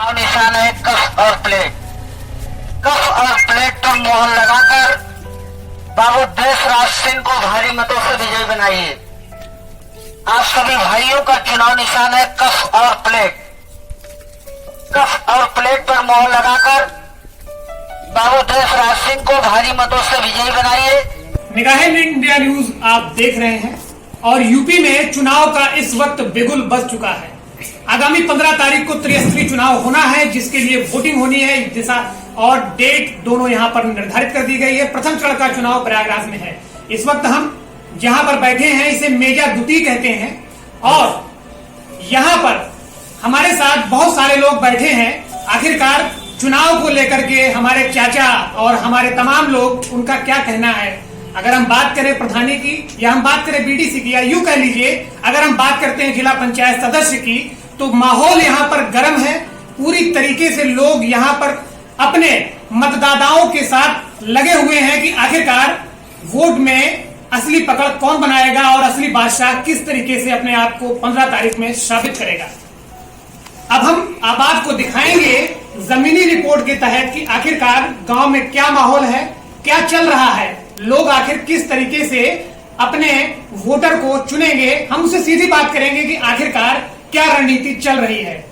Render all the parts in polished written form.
और निशान है कफ और प्लेट। कफ और प्लेट पर मोहर लगाकर बाबू देशराज सिंह को भारी मतों से विजयी बनाइए। आप सभी भाइयों का चुनाव निशान है कफ और प्लेट। कफ और प्लेट पर मोहर लगाकर बाबू देशराज सिंह को भारी मतों से विजयी बनाइए। निगाहें इंडिया न्यूज आप देख रहे हैं और यूपी में चुनाव का इस वक्त बिगुल बज चुका है। आगामी 15 तारीख को त्रिस्तरीय चुनाव होना है, जिसके लिए वोटिंग होनी है। दिशा और डेट दोनों यहां पर निर्धारित कर दी गई है। प्रथम चरण का चुनाव प्रयागराज में है। इस वक्त हम जहां पर बैठे हैं इसे मेजा दुती कहते हैं और यहां पर हमारे साथ बहुत सारे लोग बैठे हैं। आखिरकार चुनाव को लेकर के हमारे चाचा और हमारे तमाम लोग, उनका क्या कहना है। अगर हम बात करें प्रधानी की या हम बात करें बीडीसी की या यूं कह लीजिए अगर हम बात करते हैं जिला पंचायत सदस्य की, तो माहौल यहाँ पर गर्म है। पूरी तरीके से लोग यहाँ पर अपने मतदाताओं के साथ लगे हुए हैं कि आखिरकार वोट में असली पकड़ कौन बनाएगा और असली बादशाह किस तरीके से अपने आप को 15 तारीख में साबित करेगा। अब हम आपको दिखाएंगे जमीनी रिपोर्ट के तहत कि आखिरकार गांव में क्या माहौल है, क्या चल रहा है, लोग आखिर किस तरीके से अपने वोटर को चुनेंगे। हम उससे सीधी बात करेंगे कि आखिरकार क्या रणनीति चल रही है।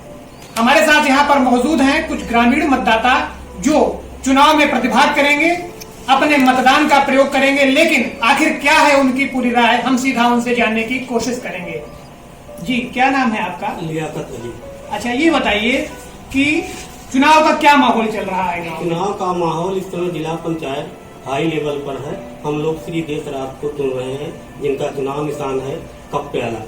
हमारे साथ यहाँ पर मौजूद हैं कुछ ग्रामीण मतदाता जो चुनाव में प्रतिभाग करेंगे, अपने मतदान का प्रयोग करेंगे, लेकिन आखिर क्या है उनकी पूरी राय, हम सीधा उनसे जानने की कोशिश करेंगे। जी, क्या नाम है आपका? लियाकत अली। अच्छा, ये बताइए कि चुनाव का क्या माहौल चल रहा है गाँव में? चुनाव का माहौल इस समय जिला पंचायत हाई लेवल पर है। हम लोग श्री देशराज को चुन रहे हैं, जिनका चुनाव निशान है कप प्याला।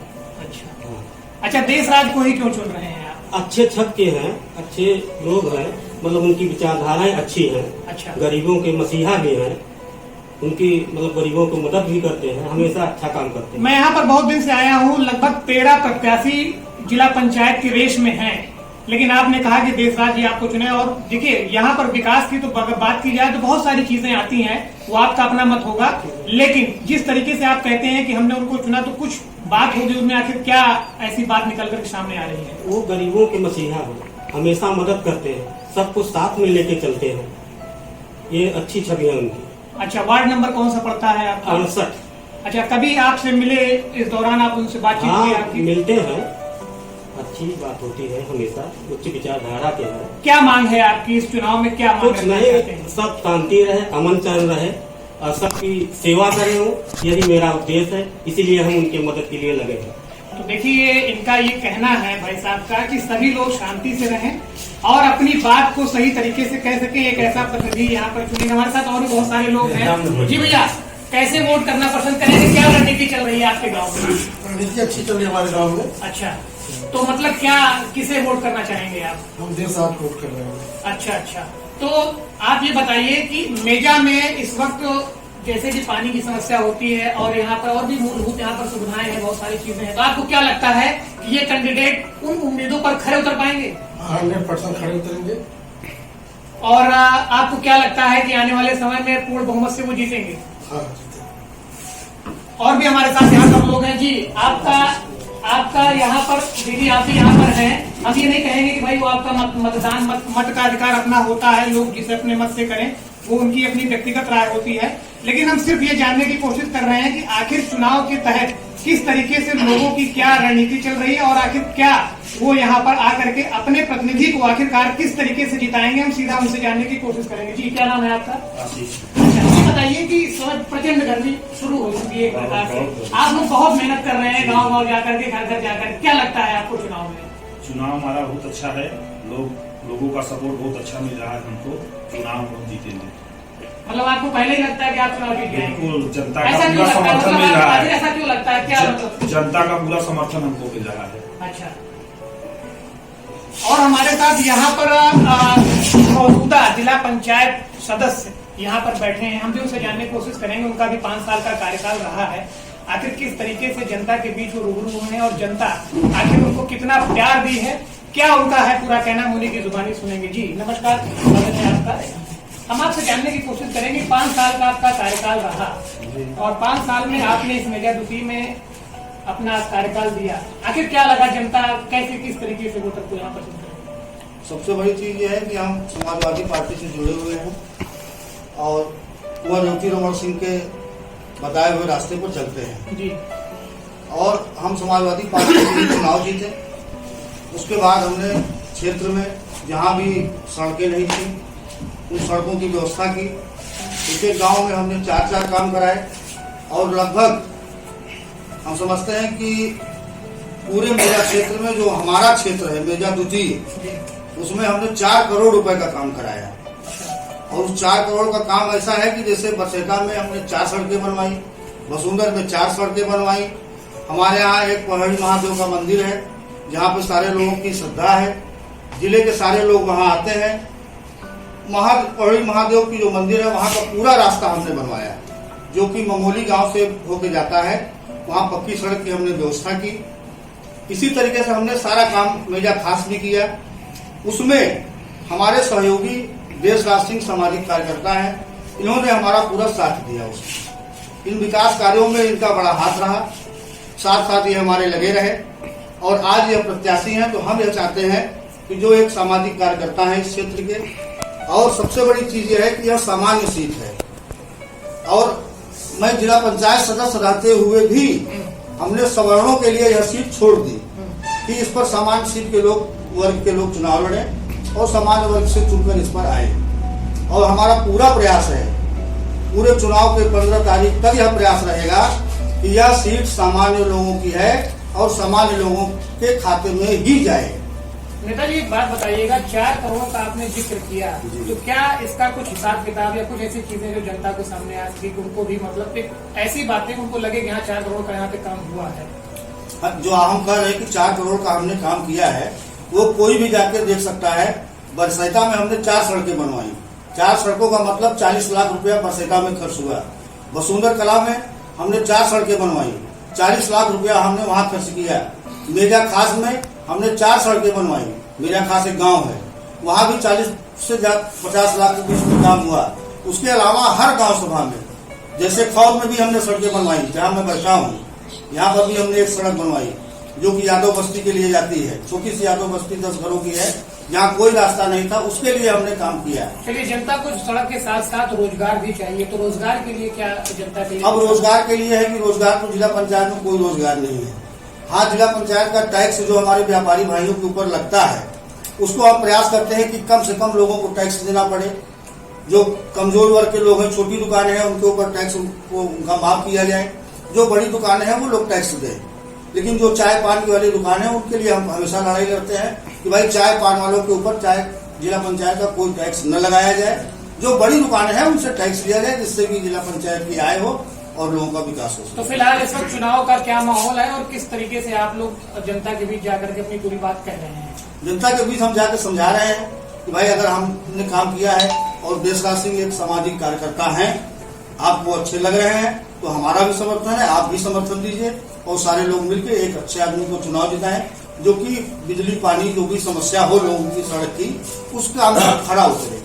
अच्छा हाँ। अच्छा, देशराज को ही क्यों चुन रहे हैं आप? अच्छे छत के हैं, अच्छे लोग हैं, मतलब उनकी विचारधाराएं अच्छी हैं। अच्छा, गरीबों के मसीहा भी हैं, उनकी मतलब गरीबों को मदद भी करते हैं, हमेशा अच्छा काम करते हैं। मैं यहाँ पर बहुत दिन से आया हूँ। लगभग 13 प्रत्याशी जिला पंचायत की रेस में हैं, लेकिन आपने कहा कि देशराज जी आपको चुने। और देखिए, यहाँ पर विकास की तो बात की जाए तो बहुत सारी चीजें आती हैं, वो आपका अपना मत होगा, लेकिन जिस तरीके से आप कहते हैं कि हमने उनको चुना, तो कुछ बात होगी उनमें। आखिर क्या ऐसी बात निकल कर सामने आ रही है? वो गरीबों के मसीहा हैं, हमेशा मदद करते हैं, सबको साथ में लेके चलते हैं। ये अच्छी छवि है उनकी। अच्छा, वार्ड नंबर कौन सा पड़ता है आपका? 68। अच्छा, कभी आपसे मिले इस दौरान, आप उनसे बातचीत की आपकी? मिलते हैं, अच्छी बात होती है, हमेशा उच्च विचारधारा के हैं। क्या मांग है आपकी इस चुनाव में? क्या मांग कुछ नहीं, सब शांति रहे, अमन चल रहे और सबकी सेवा करें हो, यही मेरा उद्देश्य है। इसीलिए हम उनकी मदद के लिए लगे हैं। तो देखिए, इनका ये कहना है भाई साहब का कि सभी लोग शांति से रहें और अपनी बात को सही तरीके से कह सके। एक ऐसा प्रतिनिधि यहाँ पर चुनेंगे। हमारे साथ और भी बहुत सारे लोग हैं। जी भैया, कैसे वोट करना पसंद करेंगे? क्या रणनीति चल रही है आपके गाँव में? रणनीति अच्छी चल रही है हमारे गाँव में। अच्छा, तो मतलब क्या, किसे वोट करना चाहेंगे आप? हम देशराज को वोट कर रहे हैं। अच्छा अच्छा, तो आप ये बताइए कि मेजा में इस वक्त जैसे कि पानी की समस्या होती है और यहाँ पर और भी मूलभूत यहाँ पर सुविधाएं हैं, बहुत सारी चीजें हैं, तो आपको क्या लगता है कि ये कैंडिडेट उन उम्मीदों पर खरे उतर पाएंगे? 100% खड़े उतरेंगे। और आपको क्या लगता है कि आने वाले समय में पूर्ण बहुमत से वो जीतेंगे? हाँ, और भी हमारे साथ यहाँ पर लोग हैं। जी, आपका यहाँ पर, दीदी आप भी यहाँ पर हैं। हम ये नहीं कहेंगे कि भाई वो आपका मतदान मत का अधिकार अपना होता है, लोग जिसे अपने मत से करें, वो उनकी अपनी व्यक्तिगत राय होती है, लेकिन हम सिर्फ ये जानने की कोशिश कर रहे हैं कि आखिर चुनाव के तहत किस तरीके से लोगों की क्या रणनीति चल रही है और आखिर क्या वो यहाँ पर आकर के अपने प्रतिनिधि को आखिरकार किस तरीके से जिताएंगे। हम सीधा उनसे जानने की कोशिश करेंगे। जी, क्या नाम है आपका? अच्छा, बताइए कि इस समय प्रचंड गर्मी शुरू हो चुकी है एक प्रकार से, आप लोग बहुत मेहनत कर रहे हैं गाँव गाँव जाकर के, घर घर जाकर, क्या लगता है आपको चुनाव में? चुनाव हमारा बहुत अच्छा है, लोगों का सपोर्ट बहुत अच्छा मिल रहा है हमको। चुनाव हम जीतेंगे। मतलब आपको पहले ही लगता है कि आप चुनाव जीत जाएंगे? बिल्कुल, जनता का पूरा समर्थन मिल रहा है। ऐसा क्यों लगता है? क्या मतलब? जनता का पूरा समर्थन हमको मिल रहा है। अच्छा, और हमारे साथ यहाँ पर मौजूदा जिला पंचायत सदस्य यहाँ पर बैठे हैं। हम भी उनसे जानने की कोशिश करेंगे। उनका भी 5 साल का कार्यकाल रहा है। आखिर किस तरीके से जनता के बीच वो रूबरू हुए हैं और जनता आखिर उनको कितना प्यार दी है, क्या उनका है पूरा कहना, मुनि की जुबानी सुनेंगे। जी नमस्कार, स्वागत है आपका। हम आपसे जानने की कोशिश करेंगे, 5 साल का आपका कार्यकाल रहा और 5 साल में आपने इस मेजा दुती में अपना कार्यकाल दिया। आखिर क्या लगा, जनता कैसे किस तरीके से वोटर को यहाँ पर? सबसे बड़ी चीज ये है कि हम समाजवादी पार्टी से जुड़े हुए हैं और कुंवर ज्योति रमन सिंह के बताए हुए रास्ते पर चलते हैं जी। और हम समाजवादी पार्टी के लिए चुनाव जीते। उसके बाद हमने क्षेत्र में जहाँ भी सड़कें नहीं थी उन सड़कों की व्यवस्था की। एक एक गाँव में हमने 4-4 काम कराए और लगभग हम समझते हैं कि पूरे मेजा क्षेत्र में जो हमारा क्षेत्र है मेजा द्वितीय, उसमें हमने 4 करोड़ रुपए का काम कराया। और उस 4 करोड़ का काम ऐसा है कि जैसे बरसेटा में हमने 4 सड़कें बनवाई, वसुंधर में 4 सड़कें बनवाई। हमारे यहाँ एक पहाड़ी महादेव का मंदिर है जहाँ पे सारे लोगों की श्रद्धा है, जिले के सारे लोग वहाँ आते हैं। पहाड़ी महादेव की जो मंदिर है वहाँ का पूरा रास्ता हमने बनवाया, जो कि ममोली गांव से होके जाता है। वहाँ पक्की सड़क की हमने व्यवस्था की। इसी तरीके से हमने सारा काम मेजा खास भी किया। उसमें हमारे सहयोगी देशराज सिंह सामाजिक कार्यकर्ता हैं, इन्होंने हमारा पूरा साथ दिया। उसमें इन विकास कार्यों में इनका बड़ा हाथ रहा, साथ साथ ये हमारे लगे रहे और आज ये प्रत्याशी हैं। तो हम यह चाहते हैं कि जो एक सामाजिक कार्यकर्ता है इस क्षेत्र के, और सबसे बड़ी चीज यह है कि यह सामान्य सीट है और मैं जिला पंचायत सदस्य रहते हुए भी हमने सवर्णों के लिए यह सीट छोड़ दी कि इस पर सामान्य सीट के लोग वर्ग के लोग चुनाव लड़े और सामान्य वर्ग से चुनकर इस पर आए। और हमारा पूरा प्रयास है, पूरे चुनाव के 15 तारीख तक यह प्रयास रहेगा कि यह सीट सामान्य लोगों की है और सामान्य लोगों के खाते में ही जाए। नेताजी एक बात बताइएगा, 4 करोड़ का आपने जिक्र किया, तो क्या इसका कुछ हिसाब किताब या कुछ ऐसी चीजें जो जनता के सामने आ सके, उनको भी मतलब एक ऐसी बातें उनको लगे कि यहाँ 4 करोड़ का यहाँ पे काम हुआ है? जो हम कह रहे हैं कि 4 करोड़ का हमने काम किया है वो कोई भी जाके देख सकता है। बरसैता में हमने 4 सड़कें बनवाई, 4 सड़कों का मतलब 40 लाख रुपया बरसैता में खर्च हुआ। वसुंधर कला में हमने 4 सड़कें बनवाई, 40 लाख रुपया हमने वहाँ खर्च किया। मेजा खास में हमने 4 सड़कें बनवाई, मेजा खास एक गांव है, वहाँ भी 40 से 50 लाख के बीच में काम हुआ। उसके अलावा हर गांव सभा में, जैसे खौर में भी हमने सड़कें बनवाई जहाँ मैं बैठा हूँ, यहाँ पर भी हमने एक सड़क बनवाई जो कि यादव बस्ती के लिए जाती है। छोटी सी यादव बस्ती 10 घरों की है, जहाँ कोई रास्ता नहीं था, उसके लिए हमने काम किया। चलिए, जनता को सड़क के साथ साथ रोजगार भी चाहिए, तो रोजगार के लिए क्या जनता के लिए? अब रोजगार के लिए है कि रोजगार तो जिला पंचायत में कोई रोजगार नहीं है। हाँ, जिला पंचायत का टैक्स जो हमारे व्यापारी भाइयों के ऊपर लगता है उसको हम प्रयास करते हैं कि कम से कम लोगों को टैक्स देना पड़े। जो कमजोर वर्ग के लोग हैं, छोटी दुकानें हैं, उनके ऊपर टैक्स उनका माफ किया जाए। जो बड़ी दुकानें हैं वो लोग टैक्स दें, लेकिन जो चाय पान की वाली दुकानें हैं उनके लिए हम हमेशा लड़ाई लड़ते हैं कि भाई चाय पान वालों के ऊपर चाय जिला पंचायत का कोई टैक्स न लगाया जाए। जो बड़ी दुकानें हैं उनसे टैक्स लिया जाए, जिससे कि जिला पंचायत की आय हो और लोगों का विकास हो। तो फिलहाल इस वक्त चुनाव का क्या माहौल है और किस तरीके से आप लोग जनता के बीच जाकर के अपनी पूरी बात कह रहे हैं? जनता के बीच हम जाकर समझा रहे हैं कि भाई अगर हमने काम किया है और देशराज सिंह एक सामाजिक कार्यकर्ता हैं, आपको अच्छे लग रहे हैं तो हमारा भी समर्थन है, आप भी समर्थन दीजिए और सारे लोग मिलकर एक अच्छे आदमी को चुनाव जिताएं जो कि बिजली पानी जो भी समस्या हो लोगों की सड़क की उसका खड़ा उतरे।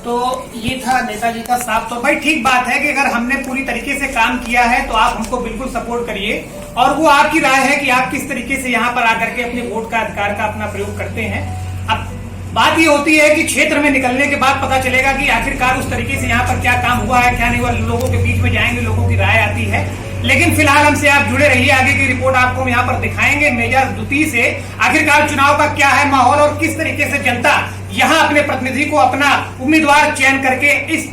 तो ये था नेताजी का साफ तौर भाई ठीक बात है कि अगर हमने पूरी तरीके से काम किया है तो आप हमको बिल्कुल सपोर्ट करिए और वो आपकी राय है कि आप किस तरीके से यहाँ पर आकर के अपने वोट का अधिकार का अपना प्रयोग करते हैं। अब बात ये होती है कि क्षेत्र में निकलने के बाद पता चलेगा कि आखिरकार उस तरीके से यहाँ पर क्या काम हुआ है क्या नहीं हुआ, लोगों के बीच में जाएंगे, लोगों की राय आती है। लेकिन फिलहाल हमसे आप जुड़े रहिए, आगे की रिपोर्ट आपको हम यहाँ पर दिखाएंगे मेजा द्वितीय से आखिरकार चुनाव का क्या है माहौल और किस तरीके से जनता यहाँ अपने प्रतिनिधि को अपना उम्मीदवार चयन करके इस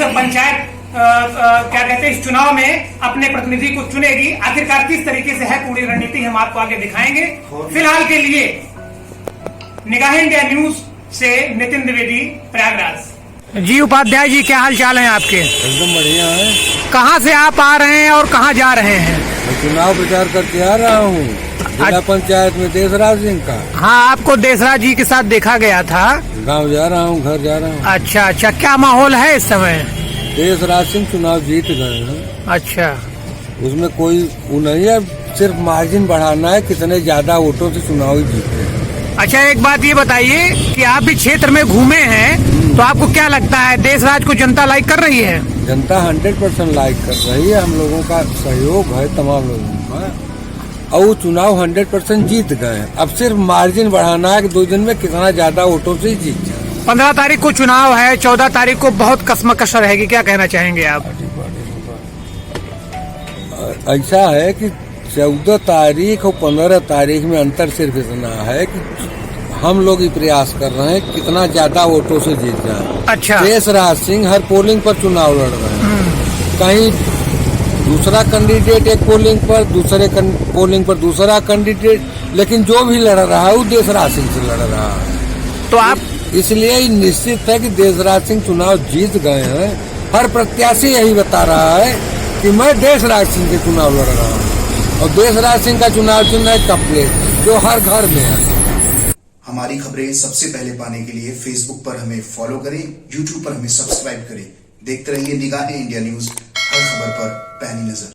पंचायत क्या कहते हैं इस चुनाव में अपने प्रतिनिधि को चुनेगी। आखिरकार किस तरीके से है पूरी रणनीति हम आपको आगे दिखाएंगे। फिलहाल के लिए निगाह इंडिया न्यूज से नितिन द्विवेदी, प्रयागराज। जी उपाध्याय जी, क्या हाल चाल है आपके? एकदम बढ़िया है। कहाँ से आप आ रहे हैं और कहाँ जा रहे हैं? मैं चुनाव प्रचार करके आ रहा हूँ जिला पंचायत में देशराज सिंह का। हाँ, आपको देशराज जी के साथ देखा गया था। गांव जा रहा हूँ, घर जा रहा हूँ। अच्छा अच्छा, क्या माहौल है इस समय? देशराज सिंह चुनाव जीत गए हैं। अच्छा, उसमें कोई वो नहीं है, सिर्फ मार्जिन बढ़ाना है, कितने ज्यादा वोटों से चुनाव जीते। अच्छा, एक बात ये बताइए कि आप भी क्षेत्र में घूमे हैं तो आपको क्या लगता है देशराज को जनता लाइक कर रही है? जनता 100% लाइक कर रही है। हम लोगों का सहयोग है, तमाम लोगों का। और वो चुनाव 100% जीत गए हैं। अब सिर्फ मार्जिन बढ़ाना है कि 2 दिन में कितना ज्यादा वोटों से जीत जाए। 15 तारीख को चुनाव है, 14 तारीख को बहुत कशमकश रहेगी, क्या कहना चाहेंगे आप? ऐसा है कि 14 तारीख और 15 तारीख में अंतर सिर्फ इतना है कि हम लोग ये प्रयास कर रहे हैं कितना ज्यादा वोटों से जीत जाए। अच्छा। देशराज सिंह हर पोलिंग पर चुनाव लड़ रहे हैं। कहीं दूसरा कैंडिडेट एक पोलिंग पर, दूसरे पोलिंग पर दूसरा कैंडिडेट, लेकिन जो भी लड़ रहा है वो देशराज सिंह से लड़ रहा है। तो आप इसलिए ये निश्चित है कि देशराज सिंह चुनाव जीत गए हैं। हर प्रत्याशी यही बता रहा है कि मैं देशराज सिंह से चुनाव लड़ रहा हूँ, और देशराज सिंह का चुनाव चिन्ह है कपलेट, जो हर घर में है। हमारी खबरें सबसे पहले पाने के लिए फेसबुक पर हमें फॉलो करें, यूट्यूब पर हमें सब्सक्राइब करें। देखते रहिए निगाहें इंडिया न्यूज, हर खबर पर पहली नजर।